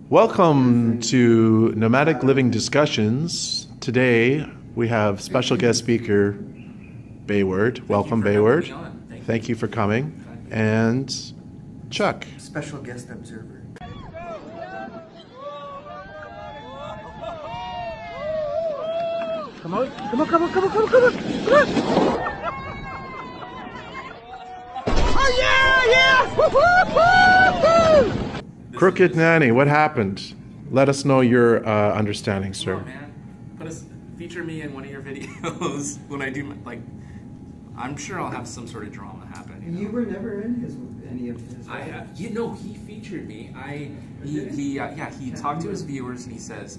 Welcome to Nomadic Living Discussions. Today we have special guest speaker Bayward. Welcome, Bayward. Thank you for coming. And Chuck. Special guest observer. Come on, come on, come on, come on, come on, come on, come on! Oh yeah, yeah! Woo-hoo-hoo-hoo! Crooked Nanny, what happened? Let us know your understanding, sir. Come on, man. Feature me in one of your videos when I do I'm sure I'll have some sort of drama happen. You were never in any of his. He featured me. He talked to his viewers and he says,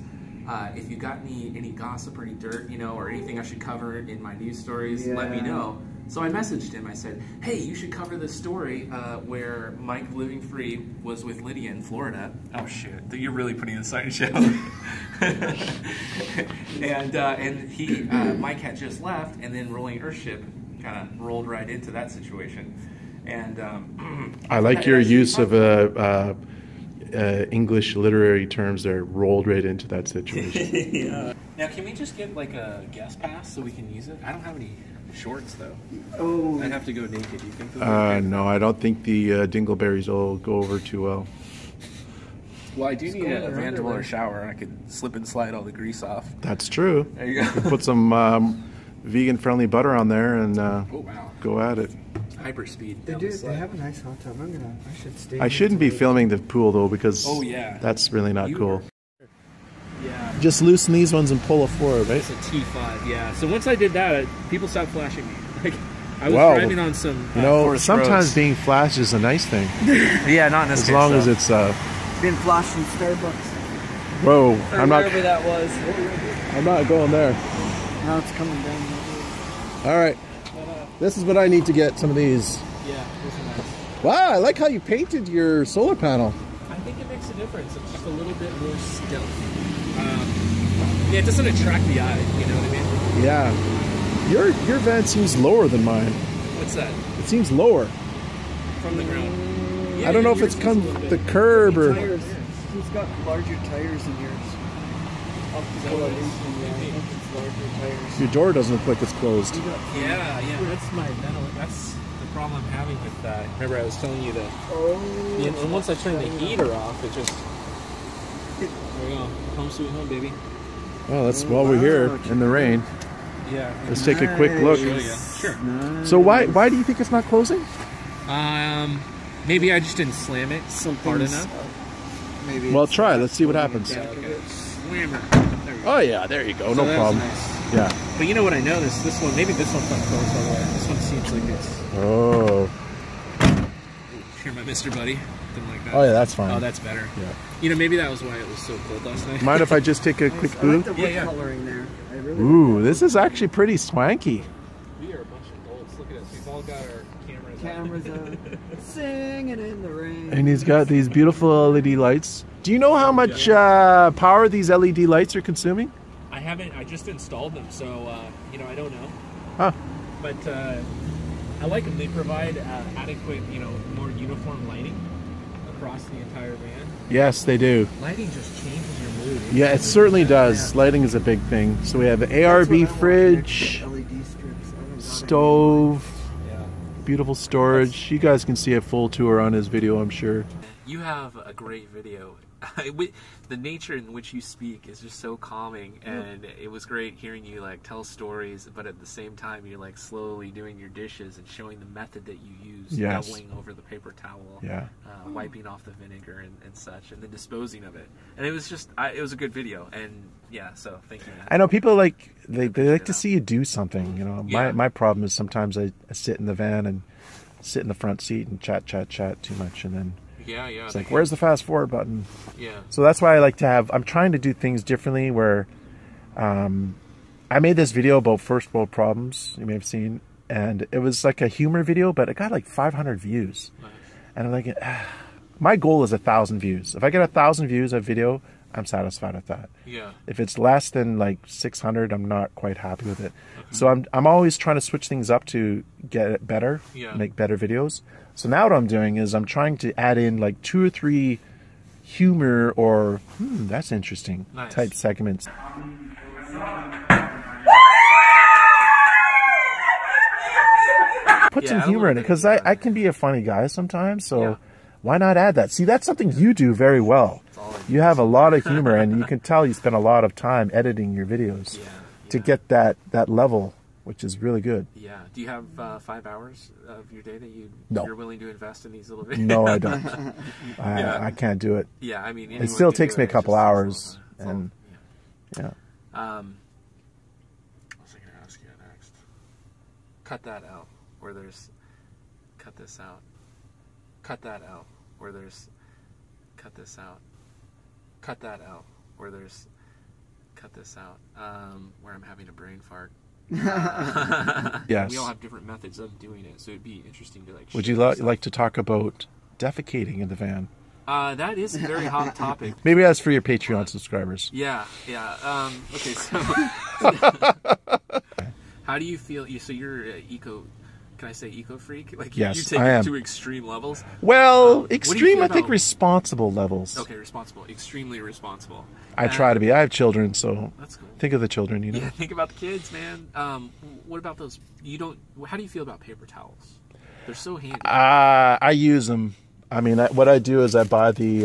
if you got any gossip or any dirt, or anything I should cover in my news stories, let me know. So I messaged him. I said, hey, you should cover this story where Mike Living Free was with Lydia in Florida. Oh shit, you're really putting this on your show. and Mike had just left, and then Rolling Earth Ship kind of rolled right into that situation. And I like your use of English literary terms there, rolled right into that situation. Yeah. Now, can we just get like a guest pass so we can use it? I don't have any shorts though. Oh, I'd have to go naked. Do you think? No, I don't think the dingleberries will go over too well. Well, I do need a mandible or shower. I could slip and slide all the grease off. That's true. There you go. You could put some vegan-friendly butter on there and go at it. Hyperspeed. They have a nice hot tub. I should stay. I shouldn't be filming the pool though because that's really not cool. Yeah. Just loosen these ones and pull it forward, right? It's a T5, yeah. So once I did that, people stopped flashing me. Like, I was driving on some. Sometimes roads. Being flashed is a nice thing. Yeah, not in this case. As long as it's been flashed in Starbucks. Whoa, or wherever that was. I'm not going there. Now it's coming down. All right. This is what I need to get some of these. Yeah, those are nice. Wow, I like how you painted your solar panel. I think it makes a difference. It's just a little bit more stealthy. Yeah, it doesn't attract the eye, you know what I mean? Yeah. Your van seems lower than mine. What's that? It seems lower. From the ground. Yeah, I don't know if it's come the curb or... Tires. He's got larger tires than yours. Up to larger tires. Your door doesn't look like it's closed. Yeah, that's the problem I'm having with that. Remember I was telling you that. And once I turn the heater off, it just... There we go. Home sweet home, baby. Well, that's while we're here in the rain. Yeah. Let's take a quick look. Sure. Nice. So why do you think it's not closing? Maybe I just didn't slam it hard enough. Maybe. Well, try. Let's see what happens. Yeah, okay. Slammer. Oh yeah, there you go. So no problem. Nice. Yeah. But you know what I noticed? This one, maybe this one's not closed all the way. This one seems like it's. Oh. Here, my Mr. Buddy. Didn't like that. Oh yeah, that's fine. Oh, that's better. Yeah. Maybe that was why it was so cold last night. Mind if I just take a quick boot? I like the wood coloring there. I really Ooh, this is actually pretty swanky. We are a bunch of adults. Look at us. We've all got our cameras out. Singing in the rain. And he's got these beautiful LED lights. Do you know how much power these LED lights are consuming? I haven't. I just installed them, so I don't know. Huh. But I like them. They provide adequate, more uniform lighting across the entire van. Yes, they do. Lighting just changes your mood. Yeah, it certainly does. Lighting is a big thing. So we have an ARB fridge, LED strips. stove, beautiful storage. You guys can see a full tour on his video, I'm sure. You have a great video. The nature in which you speak is just so calming, and it was great hearing you tell stories, but at the same time you're slowly doing your dishes and showing the method that you use, doubling over the paper towel, wiping off the vinegar and such, and then disposing of it. And it was just, it was a good video, and so thank you, man. I know people they like to see you do something. My problem is sometimes I sit in the van and sit in the front seat and chat too much, and then it's like, where's the fast forward button? Yeah. So that's why I like to have, I'm trying to do things differently where I made this video about first world problems, you may have seen, and it was like a humor video, but it got like 500 views. Nice. And I'm like, my goal is 1,000 views. If I get 1,000 views of video, I'm satisfied with that. Yeah. If it's less than like 600, I'm not quite happy with it. So I'm always trying to switch things up to get it better, make better videos. So now what I'm doing is I'm trying to add in like 2 or 3 humor or that's interesting type segments. Put some humor in it, because I can be a funny guy sometimes, so why not add that? See, that's something you do very well. You have a lot of humor, and you can tell you spend a lot of time editing your videos to get that level, which is really good. Yeah. Do you have 5 hours of your day that you're willing to invest in these little videos? No, I don't. I can't do it. Yeah, I mean, it still takes me a couple hours, and what was I going to ask you next? Cut that out. Where there's cut this out. Cut that out. Where there's cut this out. Cut that out. Where there's cut this out. Where I'm having a brain fart. Yes. We all have different methods of doing it, so it'd be interesting to like. Would you like to talk about defecating in the van? That is a very hot topic. Maybe that's for your Patreon subscribers. Yeah. Okay, so how do you feel? So you're eco. Can I say eco freak? Like yes, you take I am. it to extreme levels. Well, extreme. I think responsible levels. Okay, responsible. Extremely responsible. I try to be. I have children, so that's cool. Think of the children, you know. Yeah, think about the kids, man. What about those? How do you feel about paper towels? They're so handy. I use them. I mean, what I do is I buy these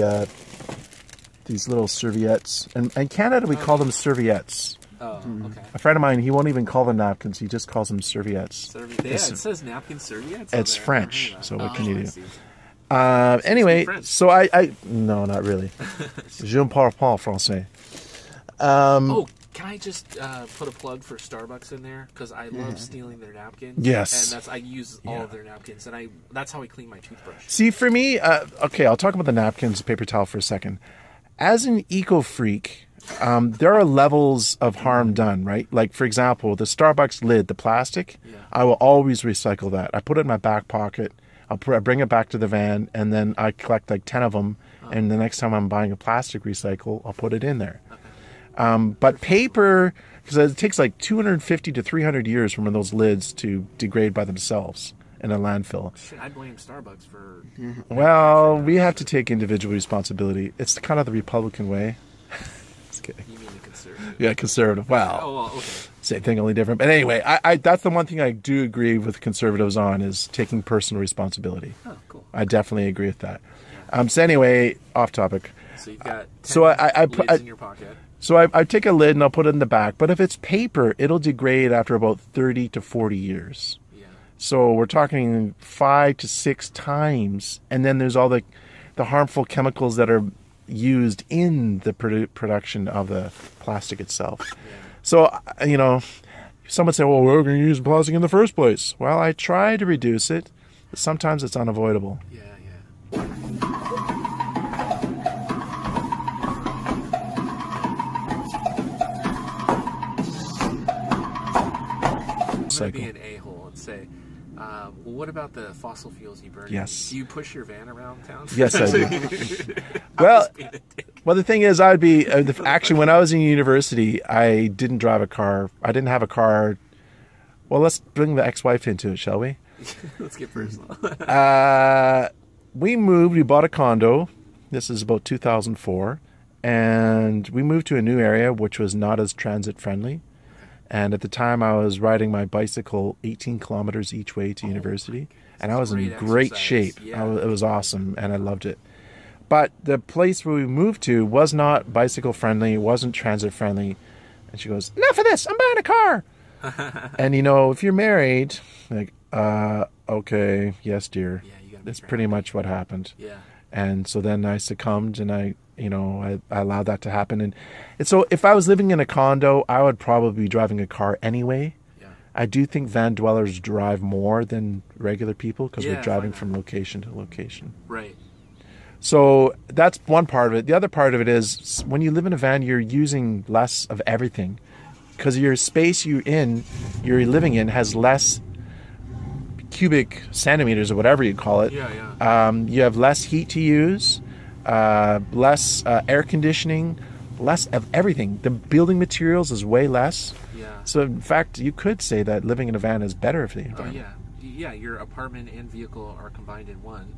little serviettes, and in Canada we call them serviettes. Oh, okay. A friend of mine, he won't even call them napkins. He just calls them serviettes. It says napkin serviettes. It's French, so what can you do? Anyway, so I no, not really. Je ne parle pas français. Can I just put a plug for Starbucks in there? Because I love stealing their napkins. Yes. And I use all of their napkins, and that's how I clean my toothbrush. See, for me, okay, I'll talk about the napkins, paper towel for a second. As an eco-freak, there are levels of harm done, right? Like, for example, the Starbucks lid, the plastic, I will always recycle that. I put it in my back pocket. I bring it back to the van, and then I collect like 10 of them, and the next time I'm buying a plastic recycle, I'll put it in there. Okay. But paper, because it takes like 250 to 300 years for one of those lids to degrade by themselves in a landfill. Shit, I blame Starbucks for... Well, we have to take individual responsibility. It's kind of the Republican way. Just kidding. You mean the conservative? Yeah, conservative. Wow. Oh, well, okay. Same thing, only different. But anyway, I that's the one thing I do agree with conservatives on is taking personal responsibility. Oh, cool. I definitely agree with that. So anyway, off topic. So you've got 10 so I put in your pocket. So I take a lid and I'll put it in the back. But if it's paper, it'll degrade after about 30 to 40 years. Yeah. So we're talking 5 to 6 times. And then there's all the harmful chemicals that are used in the production of the plastic itself. Yeah. So, you know, someone say, well, we're going to use plastic in the first place. Well, I try to reduce it, but sometimes it's unavoidable. Yeah. I'm going to be an a-hole and say, well, what about the fossil fuels you burn? Yes. Do you push your van around town? Yes, I do. Well, the thing is, I'd be actually when I was in university, I didn't drive a car. I didn't have a car. Well, let's bring the ex-wife into it, shall we? Let's get personal. We moved. We bought a condo. This is about 2004, and we moved to a new area which was not as transit friendly. And at the time, I was riding my bicycle 18 kilometers each way to university, and I was in great shape. Yeah. It was awesome, and I loved it. But the place where we moved to was not bicycle friendly, it wasn't transit friendly. And she goes, enough of this, I'm buying a car. And, you know, if you're married, like, okay, yes, dear. Yeah, that's pretty much what happened. Yeah. And so then I succumbed, and I allowed that to happen. And so if I was living in a condo, I would probably be driving a car anyway. Yeah. I do think van dwellers drive more than regular people because we're driving from location to location. Right. So that's one part of it. The other part of it is when you live in a van, you're using less of everything because your space you're living in has less cubic centimeters or whatever you call it. Yeah. You have less heat to use. Less air conditioning, less of everything. The building materials is way less. Yeah. So in fact, you could say that living in a van is better for the environment. Oh yeah, your apartment and vehicle are combined in one.